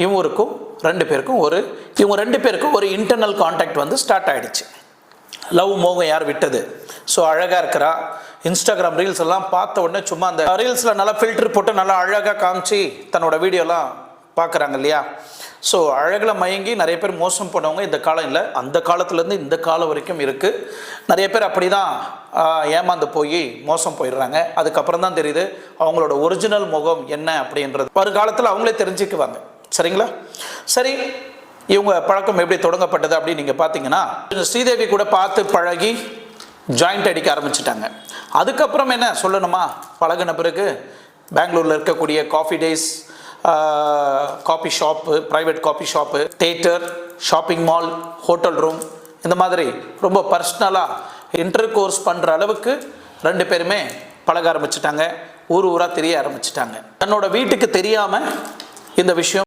இவருக்கும் இவங்க ரெண்டு பேருக்கும் ஒரு இன்டர்னல் கான்டாக்ட் வந்து ஸ்டார்ட் ஆகிடுச்சு. லவ் மோகம் யார் விட்டது? ஸோ அழகாக இருக்கிறா. இன்ஸ்டாகிராம் ரீல்ஸ் எல்லாம் பார்த்த உடனே சும்மா அந்த ரீல்ஸில் நல்லா ஃபில்டர் போட்டு நல்லா அழகாக காமிச்சு தன்னோட வீடியோலாம் பார்க்குறாங்க இல்லையா? ஸோ அழகில் மயங்கி நிறைய பேர் மோசம் போனவங்க இந்த காலம் இல்லை, அந்த காலத்துலேருந்து இந்த காலம் வரைக்கும் இருக்குது. நிறைய பேர் அப்படி தான் ஏமாந்து போய் மோசம் போயிடுறாங்க. அதுக்கப்புறம் தான் தெரியுது அவங்களோட ஒரிஜினல் முகம் என்ன அப்படின்றது. வருங்காலத்தில் அவங்களே தெரிஞ்சுக்குவாங்க. சரிங்களா? சரி, இவங்க பழக்கம் எப்படி தொடங்கப்பட்டது அப்படின்னு நீங்கள் பார்த்தீங்கன்னா, ஸ்ரீதேவி கூட பார்த்து பழகி ஜாயிண்ட் அடிக்க ஆரம்பிச்சிட்டாங்க. அதுக்கப்புறம் என்ன சொல்லணுமா, பழகின பிறகு பெங்களூரில் இருக்கக்கூடிய coffee days, coffee shop, private coffee shop, theatre, shopping mall, hotel room, இந்த மாதிரி ரொம்ப பர்சனலாக இன்டர் கோர்ஸ் பண்ணுற அளவுக்கு ரெண்டு பேருமே பழக ஆரம்பிச்சிட்டாங்க. ஊராக தெரிய ஆரம்பிச்சிட்டாங்க. தன்னோட வீட்டுக்கு தெரியாமல் இந்த விஷயம்